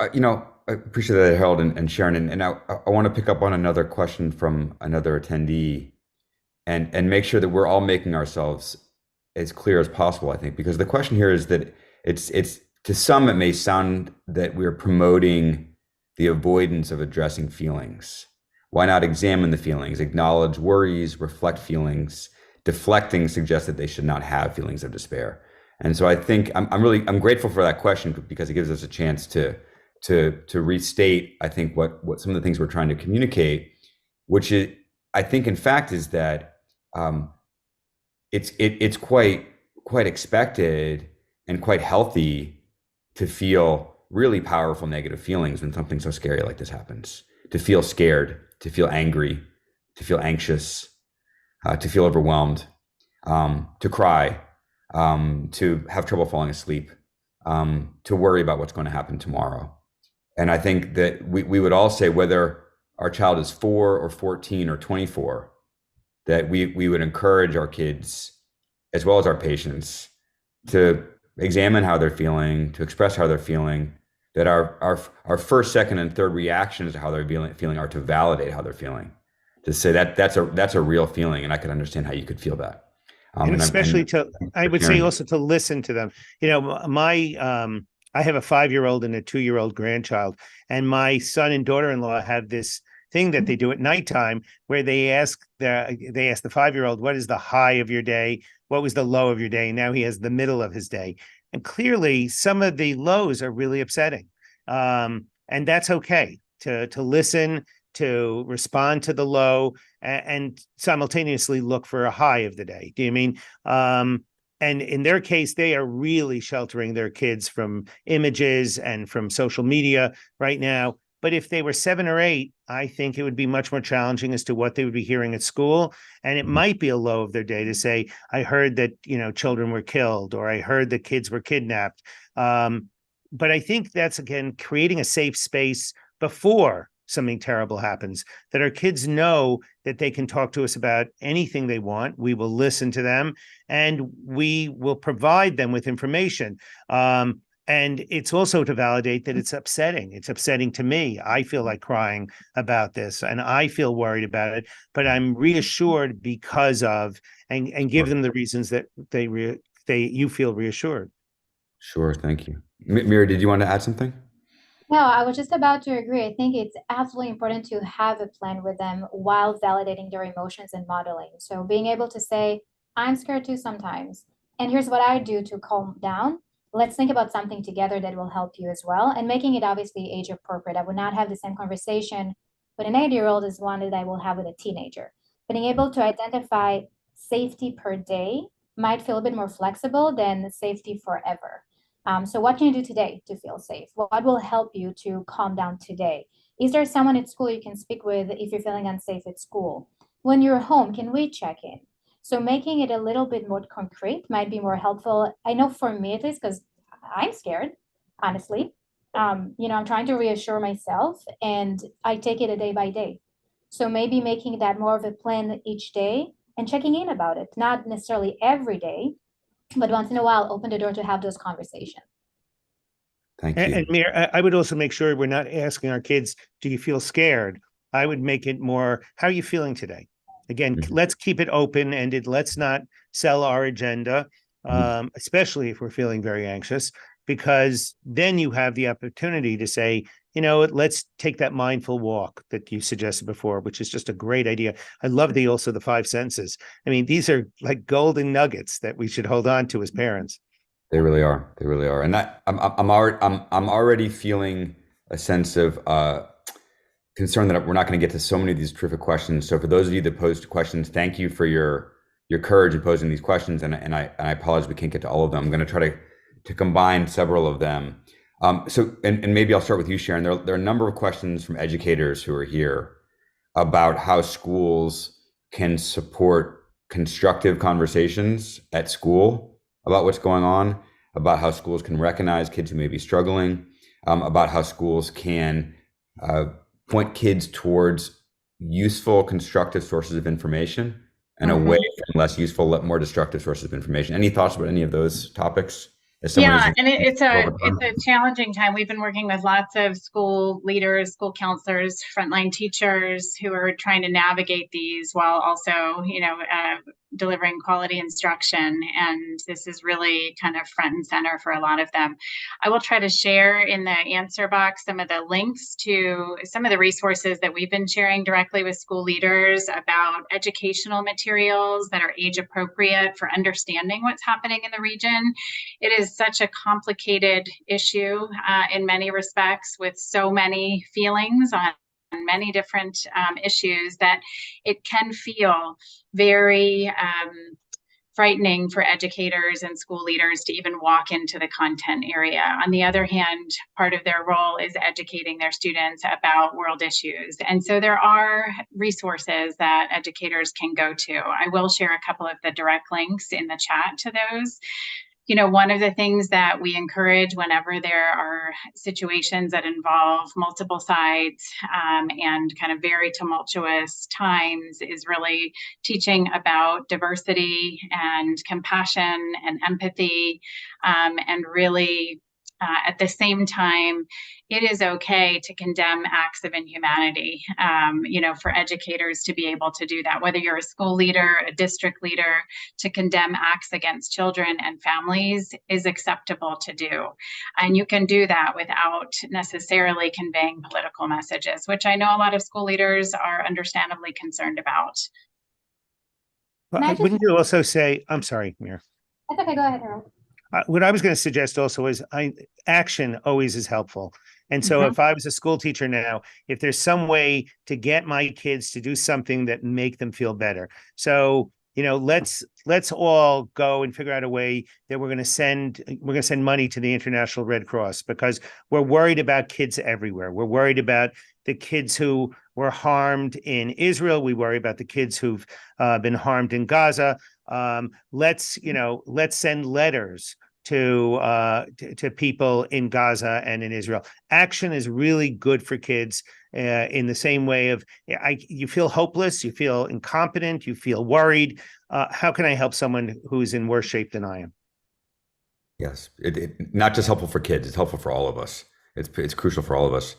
I appreciate that, Harold and Sharon. And I want to pick up on another question from another attendee and make sure that we're all making ourselves as clear as possible, I think, because the question here is that it's to some, it may sound that we're promoting the avoidance of addressing feelings, Why not examine the feelings, acknowledge worries, reflect feelings? Deflecting suggests that they should not have feelings of despair. And so I think I'm grateful for that question because it gives us a chance to restate, I think, what some of the things we're trying to communicate, which is, I think, in fact, is that it's quite expected and quite healthy to feel really powerful negative feelings when something so scary like this happens. To feel scared, to feel angry, to feel anxious, to feel overwhelmed, to cry, to have trouble falling asleep, to worry about what's going to happen tomorrow. And I think that we would all say, whether our child is 4 or 14 or 24, that we would encourage our kids, as well as our patients, to examine how they're feeling, to express how they're feeling, that our first, second, and third reactions to how they're feeling are to validate how they're feeling, to say that's a real feeling, and I could understand how you could feel that. And especially I would say also to listen to them. You know, I have a 5-year-old and a 2-year-old grandchild, and my son and daughter-in-law have this thing that they do at nighttime where they ask the 5-year-old, what is the high of your day? What was the low of your day? Now he has the middle of his day. And clearly some of the lows are really upsetting. And that's okay to listen, to respond to the low, and simultaneously look for a high of the day. Do you mean? And in their case, they are really sheltering their kids from images and from social media right now. But if they were 7 or 8, I think it would be much more challenging as to what they would be hearing at school. And it might be a low of their day to say, I heard that, children were killed, or I heard that kids were kidnapped. But I think that's, again, creating a safe space before something terrible happens, that our kids know that they can talk to us about anything they want. We will listen to them, and we will provide them with information. And it's also to validate that it's upsetting. It's upsetting to me. I feel like crying about this, and I feel worried about it, but I'm reassured because of, and give them the reasons that you feel reassured. Sure. Thank you. Mira, did you want to add something? No, I was just about to agree. I think it's absolutely important to have a plan with them while validating their emotions and modeling. So being able to say, I'm scared too sometimes, and here's what I do to calm down. Let's think about something together that will help you as well, and making it obviously age appropriate. I would not have the same conversation with an 8-year-old as one that I will have with a teenager. Being able to identify safety per day might feel a bit more flexible than safety forever. So what can you do today to feel safe? What will help you to calm down today? Is there someone at school you can speak with if you're feeling unsafe at school? When you're home, can we check in? So making it a little bit more concrete might be more helpful. I know for me at least, because I'm scared, honestly. I'm trying to reassure myself, and I take it a day by day. So maybe making that more of a plan each day and checking in about it, not necessarily every day, but once in a while, open the door to have those conversations. Thank you. And Mir, I would also make sure we're not asking our kids, do you feel scared? I would make it more, how are you feeling today? Again, let's keep it open-ended. Let's not sell our agenda, especially if we're feeling very anxious, because then you have the opportunity to say, let's take that mindful walk that you suggested before, which is just a great idea. I love also the 5 senses. I mean, these are like golden nuggets that we should hold on to as parents. They really are. They really are. And I'm already feeling a sense of concern that we're not going to get to so many of these terrific questions. So for those of you that posed questions, thank you for your courage in posing these questions. And I apologize we can't get to all of them. I'm going to try to combine several of them. So maybe I'll start with you, Sharon. There are a number of questions from educators who are here about how schools can support constructive conversations at school about what's going on, about how schools can recognize kids who may be struggling, about how schools can point kids towards useful, constructive sources of information and away from less useful, more destructive sources of information. Any thoughts about any of those topics? Yeah, and it's a challenging time. We've been working with lots of school leaders, school counselors, frontline teachers who are trying to navigate these while also, delivering quality instruction. And this is really kind of front and center for a lot of them. I will try to share in the answer box some of the links to some of the resources that we've been sharing directly with school leaders about educational materials that are age appropriate for understanding what's happening in the region. It is such a complicated issue in many respects, with so many feelings on many different issues, that it can feel very frightening for educators and school leaders to even walk into the content area. On the other hand, part of their role is educating their students about world issues. And so there are resources that educators can go to. I will share a couple of the direct links in the chat to those. You know, one of the things that we encourage whenever there are situations that involve multiple sides and kind of very tumultuous times is really teaching about diversity and compassion and empathy, and really at the same time, it is okay to condemn acts of inhumanity, you know, for educators to be able to do that, whether you're a school leader, a district leader, to condemn acts against children and families is acceptable to do. And you can do that without necessarily conveying political messages, which I know a lot of school leaders are understandably concerned about. Wouldn't you also say, I'm sorry, Mir. That's okay, go ahead, Harold. What I was going to suggest also is action always is helpful. And so if I was a school teacher now, if there's some way to get my kids to do something that make them feel better. So, you know, let's all go and figure out a way that we're going to send money to the International Red Cross, because we're worried about kids everywhere. We're worried about the kids who were harmed in Israel. We worry about the kids who've been harmed in Gaza. Let's send letters to people in Gaza and in Israel. Action is really good for kids in the same way of you feel hopeless, you feel incompetent, you feel worried. How can I help someone who's in worse shape than I am? Yes, it not just helpful for kids; it's helpful for all of us. It's crucial for all of us.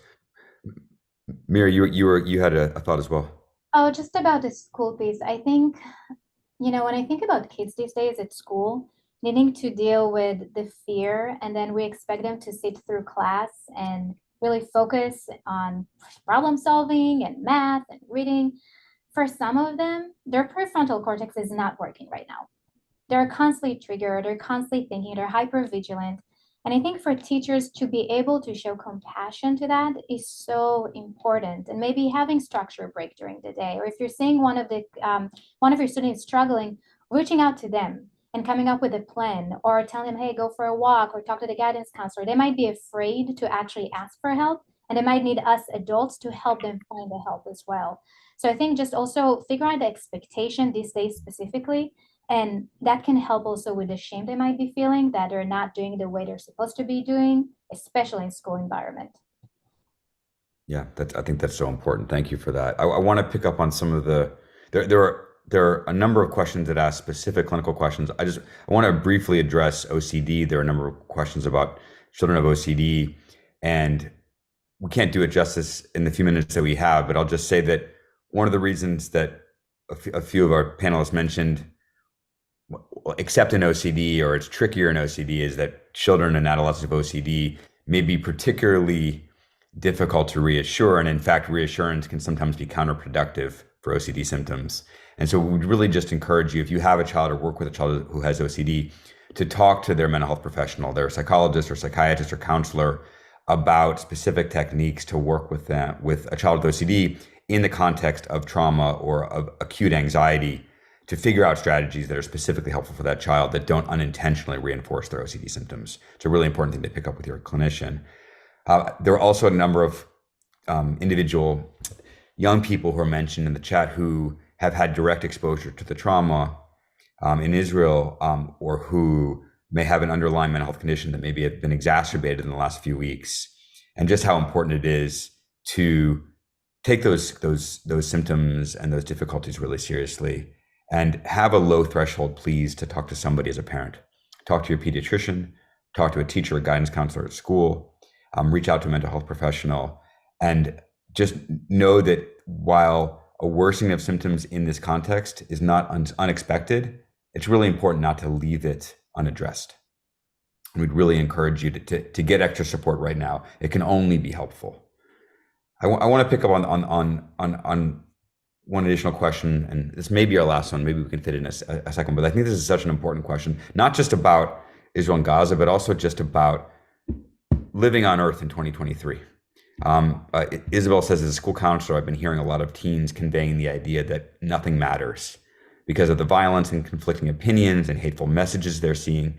Mira, you had a thought as well. Oh, just about the school piece. I think, you know, when I think about kids these days at school, needing to deal with the fear, and then we expect them to sit through class and really focus on problem solving and math and reading. For some of them, their prefrontal cortex is not working right now. They're constantly triggered, they're constantly thinking, they're hyper vigilant. And I think for teachers to be able to show compassion to that is so important. And maybe having structure break during the day, or if you're seeing one of your students struggling, reaching out to them and coming up with a plan, or telling them, hey, go for a walk, or talk to the guidance counselor. They might be afraid to actually ask for help, and they might need us adults to help them find the help as well. So I think just also figure out the expectation these days specifically, and that can help also with the shame they might be feeling that they're not doing the way they're supposed to be doing, especially in school environment. Yeah, I think that's so important. Thank you for that. I want to pick up on some of there are a number of questions that ask specific clinical questions. I want to briefly address OCD. There are a number of questions about children of OCD, and we can't do it justice in the few minutes that we have, but I'll just say that one of the reasons that a few of our panelists mentioned, except in OCD, or it's trickier in OCD, is that children and adolescents with OCD may be particularly difficult to reassure. And in fact, reassurance can sometimes be counterproductive for OCD symptoms. And so we'd really just encourage you, if you have a child or work with a child who has OCD, to talk to their mental health professional, their psychologist or psychiatrist or counselor, about specific techniques to work with them, with a child with OCD in the context of trauma or of acute anxiety, to figure out strategies that are specifically helpful for that child that don't unintentionally reinforce their OCD symptoms. It's a really important thing to pick up with your clinician. There are also a number of individual young people who are mentioned in the chat who have had direct exposure to the trauma in Israel, or who may have an underlying mental health condition that maybe have been exacerbated in the last few weeks, and just how important it is to take those symptoms and those difficulties really seriously, and have a low threshold, please, to talk to somebody as a parent. Talk to your pediatrician, talk to a teacher, a guidance counselor at school, reach out to a mental health professional, and just know that while a worsening of symptoms in this context is not unexpected, it's really important not to leave it unaddressed. And we'd really encourage you to get extra support right now. It can only be helpful. I want to pick up on one additional question, and this may be our last one. Maybe we can fit in a second, but I think this is such an important question, not just about Israel and Gaza, but also just about living on Earth in 2023. Isabel says, as a school counselor, I've been hearing a lot of teens conveying the idea that nothing matters because of the violence and conflicting opinions and hateful messages they're seeing.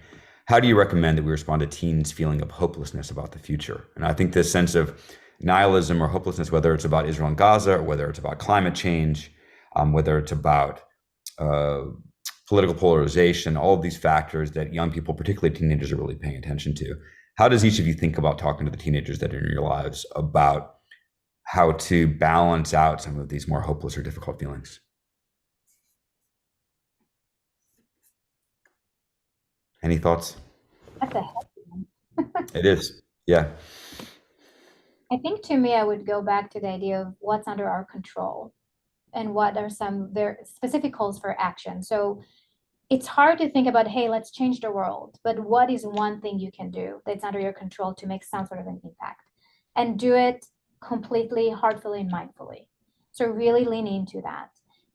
How do you recommend that we respond to teens' feeling of hopelessness about the future? And I think this sense of nihilism or hopelessness, whether it's about Israel and Gaza, or whether it's about climate change, whether it's about political polarization, all of these factors that young people, particularly teenagers, are really paying attention to. How does each of you think about talking to the teenagers that are in your lives about how to balance out some of these more hopeless or difficult feelings? Any thoughts? That's a heavy one. It is, yeah. I think to me, I would go back to the idea of what's under our control and what are some very specific calls for action. So it's hard to think about, hey, let's change the world, but what is one thing you can do that's under your control to make some sort of an impact, and do it completely, heartfully, and mindfully. So really lean into that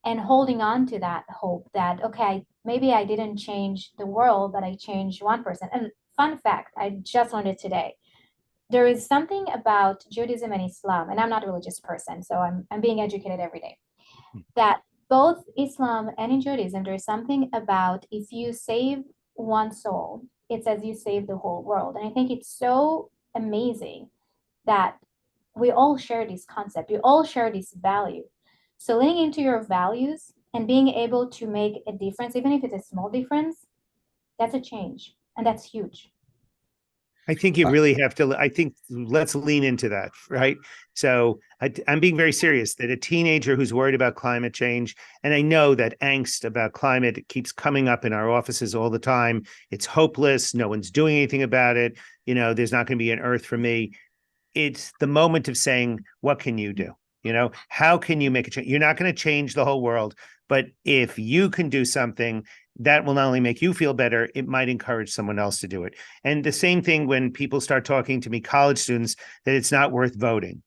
and holding on to that hope that, okay, maybe I didn't change the world, but I changed one person. And fun fact, I just learned it today. There is something about Judaism and Islam, and I'm not a religious person, so I'm being educated every day, that both Islam and in Judaism, there's something about if you save one soul, it's as you save the whole world. And I think it's so amazing that we all share this concept, we all share this value. So leaning into your values and being able to make a difference, even if it's a small difference, that's a change, and that's huge. I think you really have to, I think let's lean into that, right? So I'm being very serious that a teenager who's worried about climate change, and I know that angst about climate keeps coming up in our offices all the time. It's hopeless. No one's doing anything about it. You know, there's not going to be an earth for me. It's the moment of saying, what can you do? You know, how can you make a change? You're not going to change the whole world, but if you can do something that will not only make you feel better, it might encourage someone else to do it. And the same thing when people start talking to me, college students, that it's not worth voting.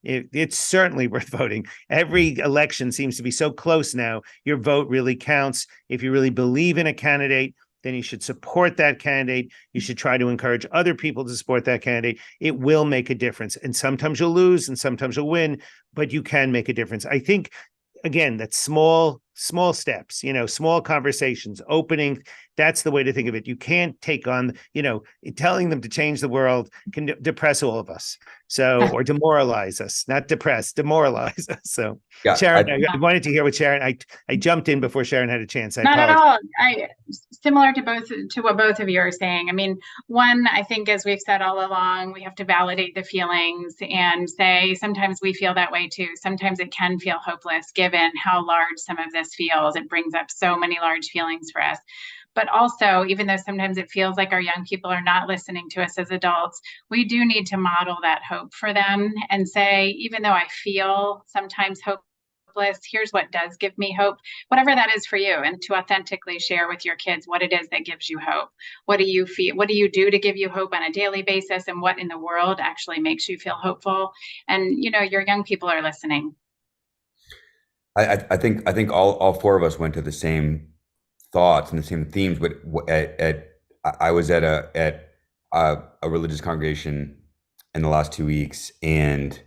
It's certainly worth voting. Every election seems to be so close now. Your vote really counts. If you really believe in a candidate, then you should support that candidate. You should try to encourage other people to support that candidate. It will make a difference. And sometimes you'll lose and sometimes you'll win, but you can make a difference. I think, again, that's small steps, you know, small conversations, opening. That's the way to think of it. You can't take on, you know, telling them to change the world can depress all of us. So, or demoralize us, not depress, demoralize us. So yeah, Sharon, I wanted to hear what Sharon, I jumped in before Sharon had a chance. Not at all. Similar to what both of you are saying. I mean, one, I think, as we've said all along, we have to validate the feelings and say, sometimes we feel that way too. Sometimes it can feel hopeless given how large some of this feels. It brings up so many large feelings for us. But also, even though sometimes it feels like our young people are not listening to us as adults, we do need to model that hope for them and say, even though I feel sometimes hopeless, here's what does give me hope, whatever that is for you, and to authentically share with your kids what it is that gives you hope. What do you feel? What do you do to give you hope on a daily basis? And what in the world actually makes you feel hopeful? And, you know, your young people are listening. I think all four of us went to the same thoughts and the same themes, but I was at a religious congregation in the last 2 weeks, and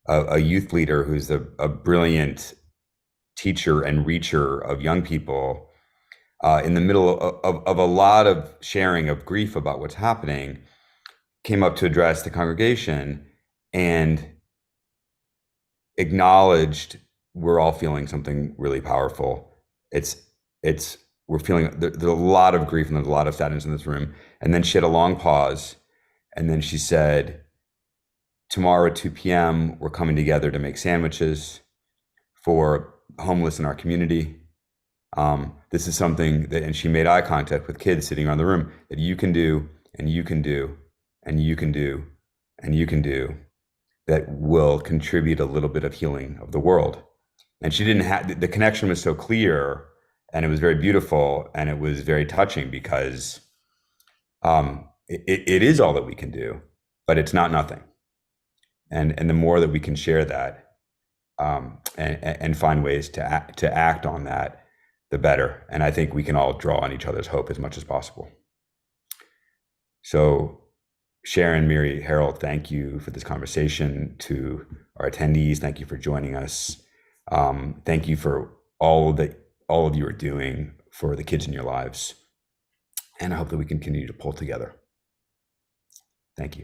a youth leader who's a brilliant teacher and reacher of young people, in the middle of a lot of sharing of grief about what's happening, came up to address the congregation and acknowledged we're all feeling something really powerful. We're feeling, there's a lot of grief and there's a lot of sadness in this room. And then she had a long pause. And then she said, tomorrow at 2 p.m., we're coming together to make sandwiches for homeless in our community. This is something that, and she made eye contact with kids sitting around the room, that you can do, and you can do, and you can do, and you can do, that will contribute a little bit of healing of the world. And she didn't have, the connection was so clear, and it was very beautiful, and it was very touching, because it is all that we can do, but it's not nothing. And the more that we can share that, and find ways to act on that, the better. And I think we can all draw on each other's hope as much as possible. So Sharon, Miri, Harold, thank you for this conversation. To our attendees, thank you for joining us. Thank you for all of you are doing for the kids in your lives. And I hope that we continue to pull together. Thank you.